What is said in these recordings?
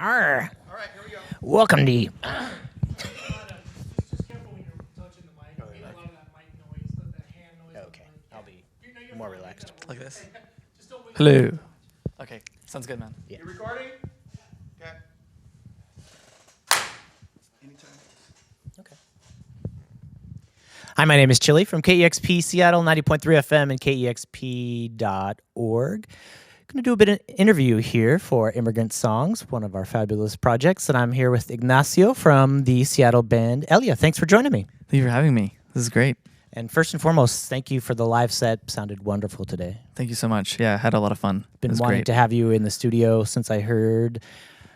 Arr. All right, here we go. Welcome to Just careful when you're touching the mic. You get a lot of that mic noise, that hand noise. Okay, I'll be more relaxed. Like this? Just don't wait. Hello. Okay, sounds good, man. Yeah. You recording? Okay. Anytime. Okay. Hi, my name is Chili from KEXP Seattle 90.3 FM and KEXP.org. Going to do a bit of interview here for Immigrant Songs, one of our fabulous projects, and I'm here with Ignacio from the Seattle band Elia. Thanks for joining me. Thank you for having me. This is great. And first and foremost, thank you for the live set. Sounded wonderful today. Thank you so much. Yeah, I had a lot of fun. Been it was wanting great. to have you in the studio since I heard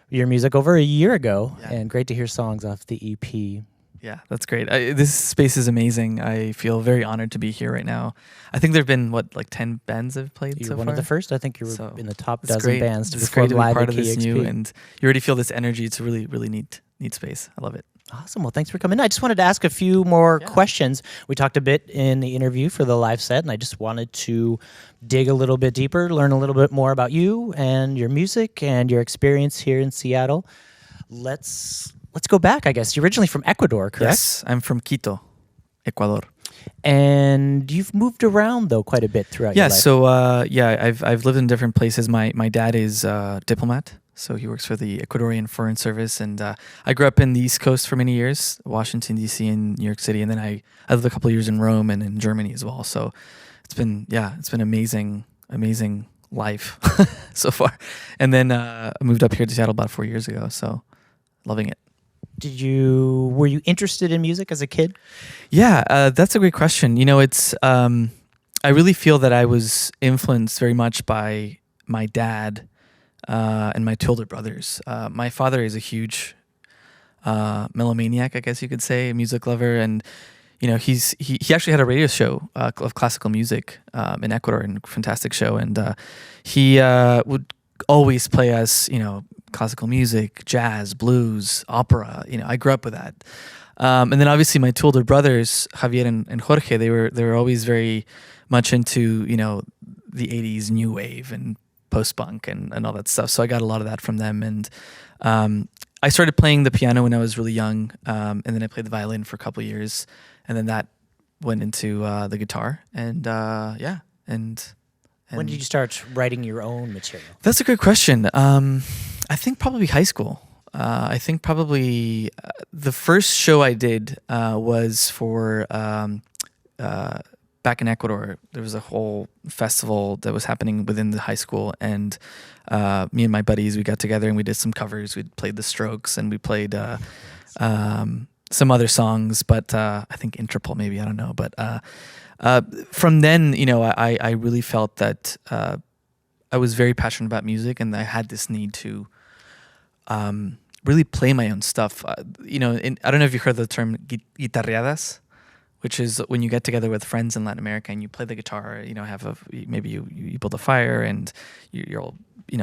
your music over a year ago, Yeah. and great to hear songs off the EP. Yeah, that's great. This space is amazing. I feel very honored to be here right now. I think there have been, 10 bands I've played You're so one far? of the first. I think you were So, in the top It's dozen great. bands to It's perform great to be live part at of this KEXP. new, and you already feel this energy. It's a really, really neat space. I love it. Awesome. Well, thanks for coming. I just wanted to ask a few more Yeah. questions. We talked a bit in the interview for the live set, and I just wanted to dig a little bit deeper, learn a little bit more about you and your music and your experience here in Seattle. Let's go back, I guess. You're originally from Ecuador, correct? Yes, I'm from Quito, Ecuador. And you've moved around, though, quite a bit throughout your Yeah, life. so I've lived in different places. My dad is a diplomat, so he works for the Ecuadorian Foreign Service, and I grew up in the East Coast for many years, Washington D.C. and New York City, and then I lived a couple of years in Rome and in Germany as well. So it's been amazing life so far. And then I moved up here to Seattle about 4 years ago, so loving it. Were you interested in music as a kid? Yeah, that's a great question. It's I really feel that I was influenced very much by my dad and my two older brothers. My father is a huge melomaniac, I guess you could say, a music lover, and he actually had a radio show of classical music in Ecuador, and a fantastic show, and he would always play us, classical music, jazz, blues, opera. I grew up with that. And then obviously my two older brothers, Javier and Jorge, they were always very much into, the 80s new wave and post-punk and all that stuff. So I got a lot of that from them. And I started playing the piano when I was really young. And then I played the violin for a couple of years. And then that went into the guitar. And When did you start writing your own material? That's a good question. I think probably high school. I think probably the first show I did was for back in Ecuador. There was a whole festival that was happening within the high school, and me and my buddies, we got together and we did some covers. We played The Strokes and we played some other songs, but I think Interpol maybe, I don't know. But from then, I really felt that I was very passionate about music, and I had this need to really play my own stuff. I don't know if you heard the term guitarreadas, which is when you get together with friends in Latin America and you play the guitar. Maybe you build a fire and you're all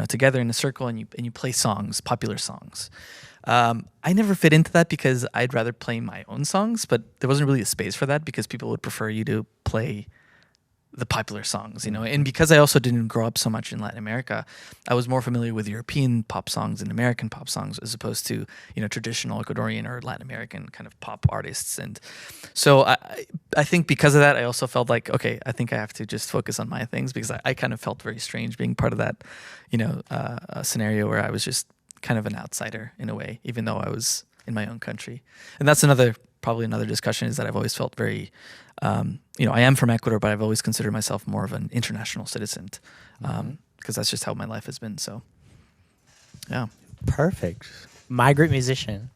together in a circle and you play songs, popular songs. I never fit into that because I'd rather play my own songs, but there wasn't really a space for that because people would prefer you to play the popular songs, and because I also didn't grow up so much in Latin America, I was more familiar with European pop songs and American pop songs as opposed to, traditional Ecuadorian or Latin American kind of pop artists. And so I think because of that, I also felt like, okay, I think I have to just focus on my things, because I kind of felt very strange being part of that, scenario where I was just kind of an outsider in a way, even though I was in my own country. And that's probably another discussion, is that I've always felt very, I am from Ecuador, but I've always considered myself more of an international citizen, because that's just how my life has been. So, yeah. Perfect. Migrant musician.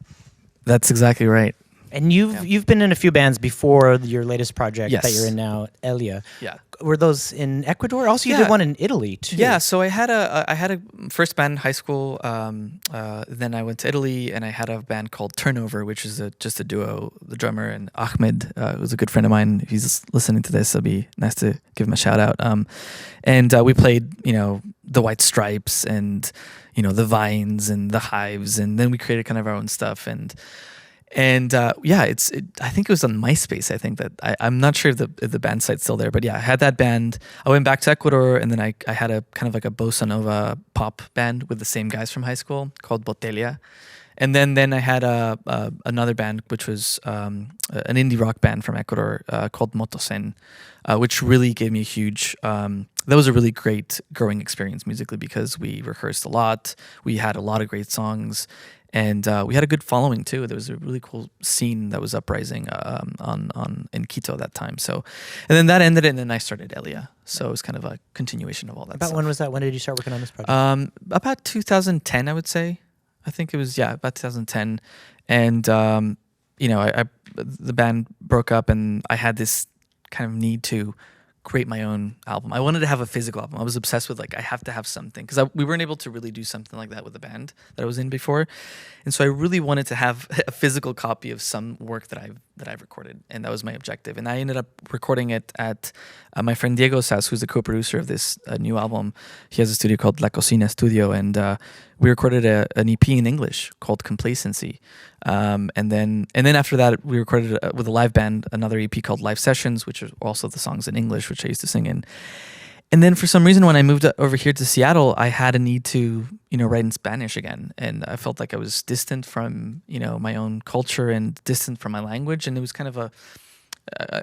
That's exactly right. And you've been in a few bands before your latest project Yes. that you're in now, Elia. Yeah. Were those in Ecuador? Also, you Yeah. did one in Italy too. Yeah, so I had a first band in high school. Then I went to Italy, and I had a band called Turnover, which is just a duo. The drummer and Ahmed, who's a good friend of mine. If he's listening to this, it'll be nice to give him a shout out. And we played, the White Stripes and the Vines and the Hives, and then we created kind of our own stuff. And I think it was on MySpace. I think that I'm not sure if the band site's still there, but yeah, I had that band. I went back to Ecuador, and then I had a kind of like a bossa nova pop band with the same guys from high school called Botella. And then I had another band, which was an indie rock band from Ecuador called Motosen, which really gave me a huge. That was a really great growing experience musically because we rehearsed a lot. We had a lot of great songs, and we had a good following too. There was a really cool scene that was uprising in Quito at that time. So, and then that ended, and then I started Elia. So it was kind of a continuation of all that. About stuff. when was that? When did you start working on this project? About 2010, I would say. I think it was about 2010, and the band broke up, and I had this kind of need to create my own album. I wanted to have a physical album. I was obsessed with I have to have something because we weren't able to really do something like that with the band that I was in before, and so I really wanted to have a physical copy of some work that I've recorded, and that was my objective. And I ended up recording it at my friend Diego's house, who's the co-producer of this new album. He has a studio called La Cocina Studio, and we recorded an EP in English called Complacency. And then after that, we recorded with a live band another EP called Live Sessions, which are also the songs in English, which I used to sing in. And then for some reason, when I moved over here to Seattle, I had a need to, write in Spanish again. And I felt like I was distant from, my own culture and distant from my language. And it was kind of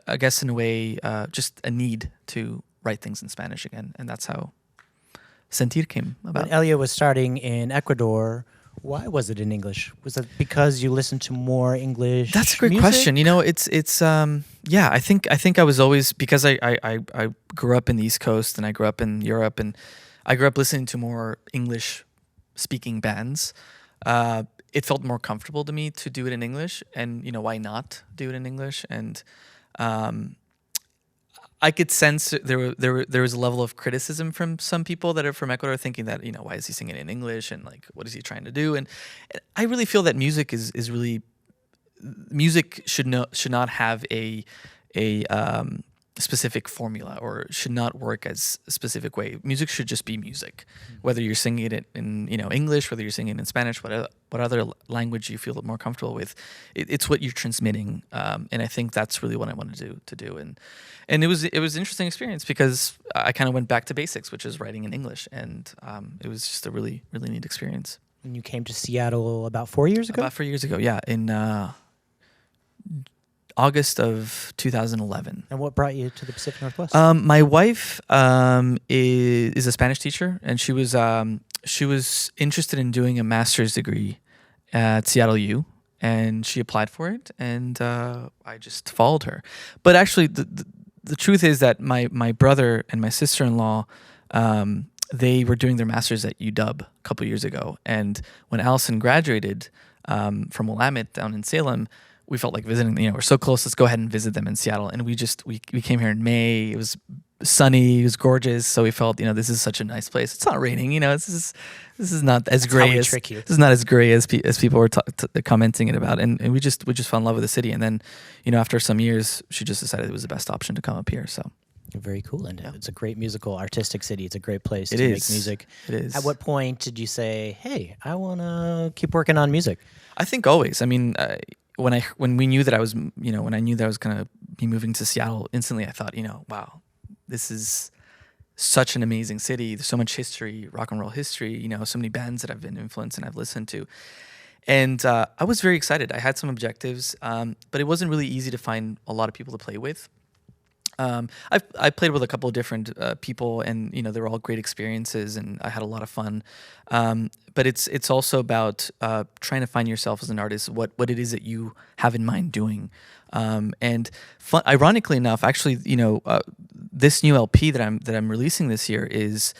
I guess in a way, just a need to write things in Spanish again. And that's how Sentir came about. When Elia was starting in Ecuador, why was it in English? Was it because you listened to more English? That's a great music? question. It's I think I was always, because I grew up in the East Coast and I grew up in Europe, and I grew up listening to more English speaking bands. It felt more comfortable to me to do it in English, and why not do it in English? And I could sense there was a level of criticism from some people that are from Ecuador, thinking that why is he singing in English, and what is he trying to do? And I really feel that music is really, music should not have a specific formula, or should not work as a specific way. Music should just be music, whether you're singing it in English, whether you're singing it in Spanish, what other language you feel more comfortable with. It's what you're transmitting, and I think that's really what I wanted to do. And it was an interesting experience because I kind of went back to basics, which is writing in English, and it was just a really, really neat experience. And you came to Seattle about 4 years ago? About 4 years ago, yeah, in August of 2011. And what brought you to the Pacific Northwest? My wife is a Spanish teacher, and she was interested in doing a master's degree at Seattle U, and she applied for it, and I just followed her. But actually, the truth is that my brother and my sister-in-law, they were doing their master's at UW a couple years ago, and when Allison graduated from Willamette down in Salem, we felt like visiting. We're so close. Let's go ahead and visit them in Seattle. And we came here in May. It was sunny. It was gorgeous. So we felt, this is such a nice place. It's not raining. This is not as gray as this is not as gray as people were commenting it about. And we just fell in love with the city. And then, after some years, she just decided it was the best option to come up here. So. Very cool. And it's a great musical, artistic city. It's a great place to make music. It is. At what point did you say, hey, I want to keep working on music? I think always. I mean, when we knew that I was, when I knew that I was going to be moving to Seattle, instantly I thought, wow, this is such an amazing city. There's so much history, rock and roll history, so many bands that I've been influenced and I've listened to. And I was very excited. I had some objectives, but it wasn't really easy to find a lot of people to play with. I played with a couple of different people, and they were all great experiences, and I had a lot of fun. But it's also about trying to find yourself as an artist, what it is that you have in mind doing. And ironically enough, actually, this new LP that I'm releasing this year is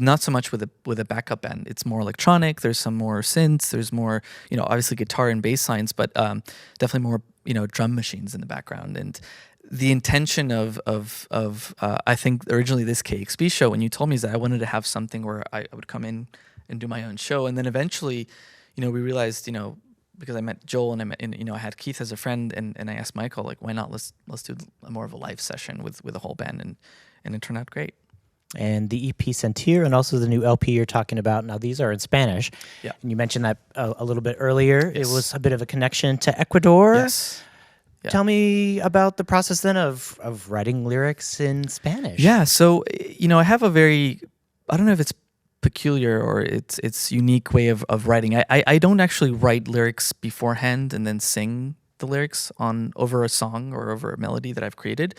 not so much with a backup band. It's more electronic. There's some more synths. There's more, obviously guitar and bass lines, but definitely more, drum machines in the background. And the intention of I think originally this KEXP show, when you told me, is that I wanted to have something where I would come in and do my own show, and then eventually, we realized, because I met Joel and I had Keith as a friend, and I asked Michael, why not let's do more of a live session with a whole band, and it turned out great. and the EP Sentir, and also the new LP you're talking about. Now, these are in Spanish. Yeah. And you mentioned that a little bit earlier. Yes. It was a bit of a connection to Ecuador. Yes. Yeah. Tell me about the process then of writing lyrics in Spanish. Yeah. So, I have a very, I don't know if it's peculiar or it's unique way of writing. I don't actually write lyrics beforehand and then sing the lyrics over a song or over a melody that I've created.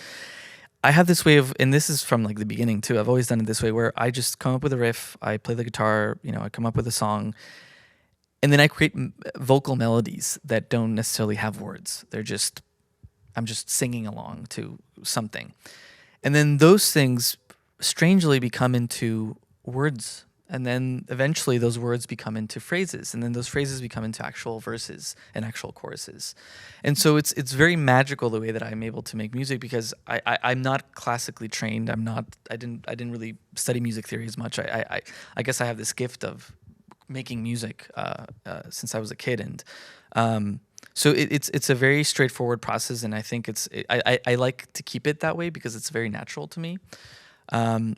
I have this way of, and this is from like the beginning too, I've always done it this way where I just come up with a riff, I play the guitar, I come up with a song, and then I create vocal melodies that don't necessarily have words. I'm just singing along to something. And then those things strangely become into words. And then eventually those words become into phrases. And then those phrases become into actual verses and actual choruses. And so it's very magical the way that I'm able to make music because I'm not classically trained. I didn't really study music theory as much. I guess I have this gift of making music since I was a kid. And so it's a very straightforward process. And I think I like to keep it that way because it's very natural to me.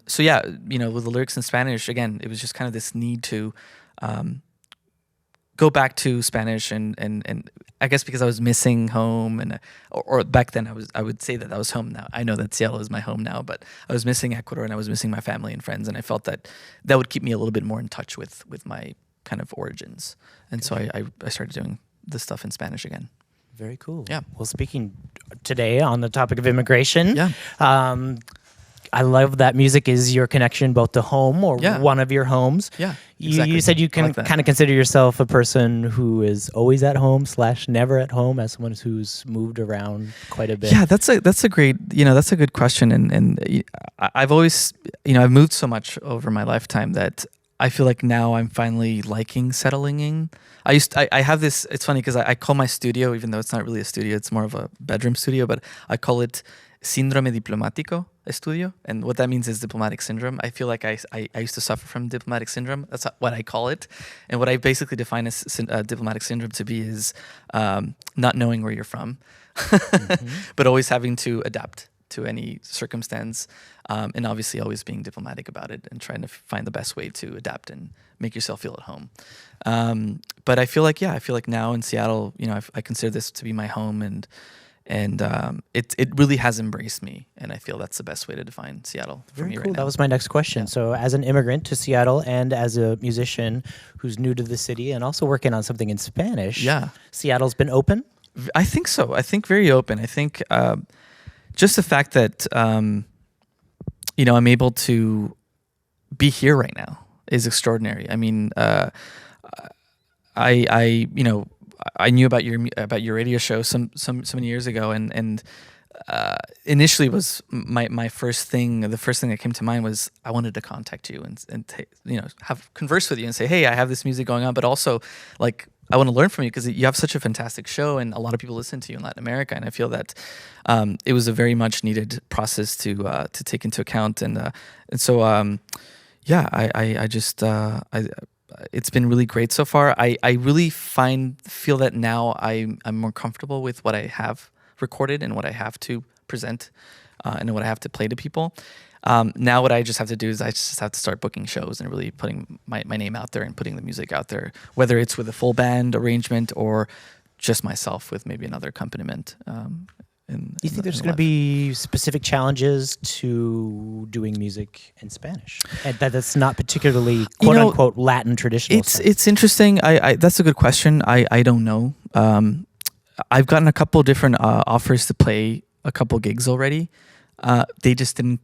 So yeah, with the lyrics in Spanish, again, it was just kind of this need to go back to Spanish and I guess because I was missing home and or back then I would say that was home now. I know that Seattle is my home now, but I was missing Ecuador and I was missing my family and friends, and I felt that would keep me a little bit more in touch with my kind of origins. And so I started doing this stuff in Spanish again. Very cool. Yeah. Well, speaking today on the topic of immigration, Yeah. I love that music is your connection both to home or one of your homes. Yeah, You exactly. said you I can like that. kind of consider yourself a person who is always at home / never at home, as someone who's moved around quite a bit. Yeah, that's a great, that's a good question. And I've always, I've moved so much over my lifetime that I feel like now I'm finally liking settling in. I have this, it's funny because I call my studio, even though it's not really a studio, it's more of a bedroom studio, but I call it Síndrome Diplomático Estudio. And what that means is diplomatic syndrome. I feel like I used to suffer from diplomatic syndrome. That's what I call it. And what I basically define as diplomatic syndrome to be is not knowing where you're from, but always having to adapt to any circumstance. And obviously always being diplomatic about it and trying to find the best way to adapt and make yourself feel at home. But I feel like now in Seattle, I consider this to be my home, and it really has embraced me, and I feel that's the best way to define Seattle for Very me cool. right now. That was my next question. So as an immigrant to Seattle and as a musician who's new to the city and also working on something in Spanish, Yeah. Seattle's been open? I think so. I think very open. I think just the fact that I'm able to be here right now is extraordinary. I mean, I knew about your radio show so many years ago, and initially was my first thing. The first thing that came to mind was I wanted to contact you and have converse with you and say, hey, I have this music going on, but also like I want to learn from you because you have such a fantastic show and a lot of people listen to you in Latin America, and I feel that it was a very much needed process to take into account, and so I just it's been really great so far. I really feel that now I'm more comfortable with what I have recorded and what I have to present and what I have to play to people. Now what I just have to do is I just have to start booking shows and really putting my name out there and putting the music out there, whether it's with a full band arrangement or just myself with maybe another accompaniment. Do you think there's going to be specific challenges to doing music in Spanish? And that's not particularly quote unquote Latin traditional. It's interesting. I that's a good question. I don't know. I've gotten a couple different offers to play a couple gigs already. They just didn't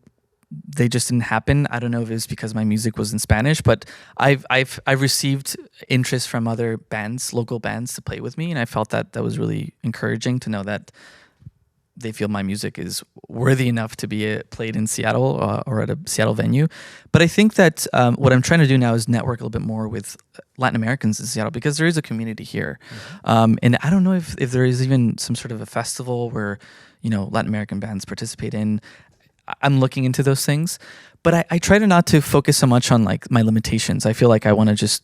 happen. I don't know if it was because my music was in Spanish, but I've received interest from other bands, local bands, to play with me, and I felt that was really encouraging to know that they feel my music is worthy enough to be played in Seattle or at a Seattle venue. But I think that what I'm trying to do now is network a little bit more with Latin Americans in Seattle because there is a community here. And I don't know if there is even some sort of a festival where, Latin American bands participate in. I'm looking into those things, but I try to not to focus so much on like my limitations. I feel like I want to just,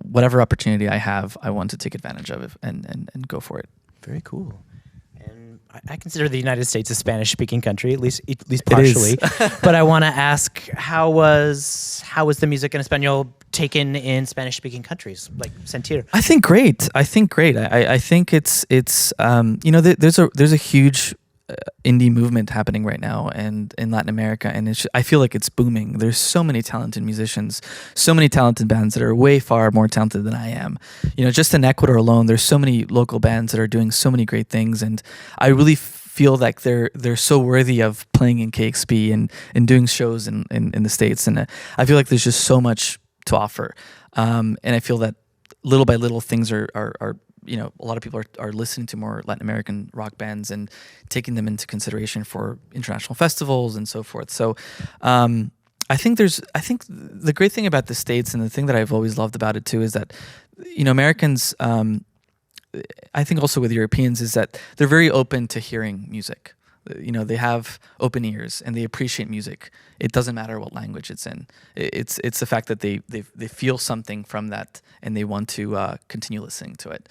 whatever opportunity I have, I want to take advantage of it and go for it. Very cool. I consider the United States a Spanish-speaking country, at least It is. partially. But I want to ask, how was the music in Espanol taken in Spanish-speaking countries like Sentir? I think great. I think it's there's a huge indie movement happening right now and in Latin America, and I feel like it's booming. There's so many talented musicians, so many talented bands that are way far more talented than I am. Just in Ecuador alone, there's so many local bands that are doing so many great things, and I really feel like they're so worthy of playing in KEXP and doing shows in the States, and I feel like there's just so much to offer, and I feel that little by little things are a lot of people are listening to more Latin American rock bands and taking them into consideration for international festivals and so forth. So I think the great thing about the States, and the thing that I've always loved about it too, is that Americans, I think also with Europeans, is that they're very open to hearing music. They have open ears and they appreciate music. It doesn't matter what language it's in. It's the fact that they feel something from that and they want to continue listening to it.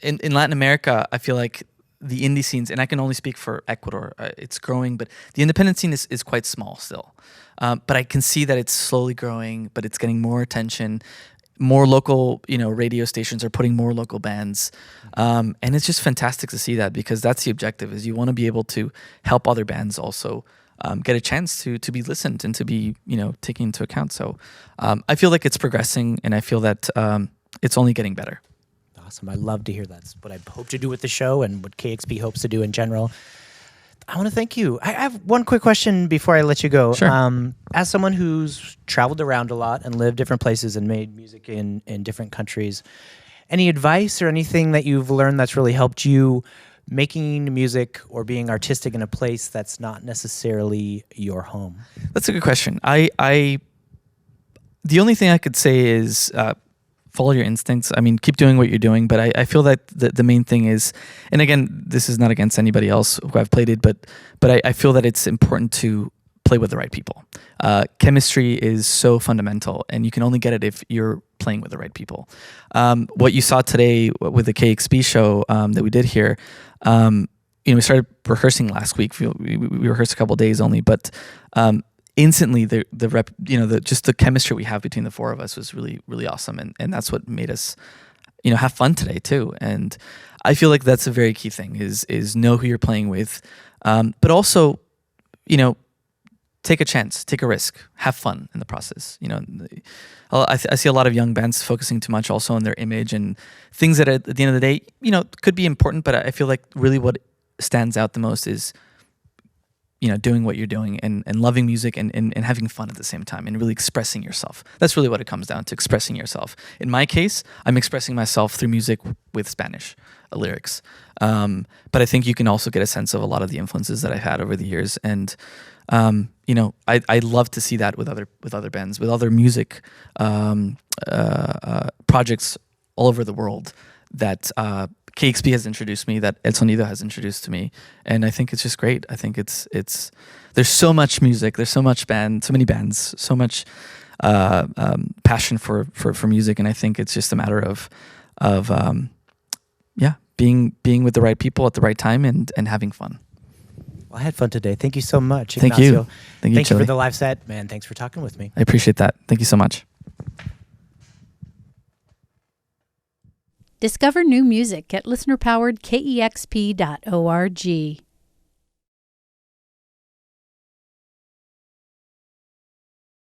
In Latin America, I feel like the indie scenes, and I can only speak for Ecuador, it's growing, but the independent scene is quite small still. But I can see that it's slowly growing, but it's getting more attention. More local, radio stations are putting more local bands, and it's just fantastic to see that, because that's the objective: is you want to be able to help other bands also get a chance to be listened and to be taken into account. So I feel like it's progressing, and I feel that it's only getting better. Awesome! I love to hear that. That's what I hope to do with the show, and what KEXP hopes to do in general. I want to thank you. I have one quick question before I let you go. Sure. As someone who's traveled around a lot and lived different places and made music in different countries, any advice or anything that you've learned that's really helped you making music or being artistic in a place that's not necessarily your home? That's a good question. The only thing I could say is follow your instincts. I mean, keep doing what you're doing, but I feel that the main thing is, and again, this is not against anybody else who I've played it, but I feel that it's important to play with the right people. Chemistry is so fundamental, and you can only get it if you're playing with the right people. What you saw today with the KEXP show that we did here, we started rehearsing last week. We rehearsed a couple of days only, but instantly just the chemistry we have between the four of us was really, really awesome, and that's what made us have fun today too. And I feel like that's a very key thing, is know who you're playing with, but also take a chance, take a risk, have fun in the process. I see a lot of young bands focusing too much also on their image and things that at the end of the day could be important, but I feel like really what stands out the most is doing what you're doing and loving music and having fun at the same time and really expressing yourself. That's really what it comes down to, expressing yourself. In my case, I'm expressing myself through music with Spanish lyrics. But I think you can also get a sense of a lot of the influences that I've had over the years. And, I love to see that with other bands, with other music projects all over the world that KEXP has introduced me, that El Sonido has introduced to me, and I think it's just great. I think it's there's so much music, there's so many bands, so much passion for music, and I think it's just a matter of being with the right people at the right time and having fun. Well, I had fun today. Thank you so much, Thank Ignacio. you. Thank you, for Chile. the live set, man. Thanks for talking with me. I appreciate that. Thank you so much. Discover new music at listener-powered KEXP.org.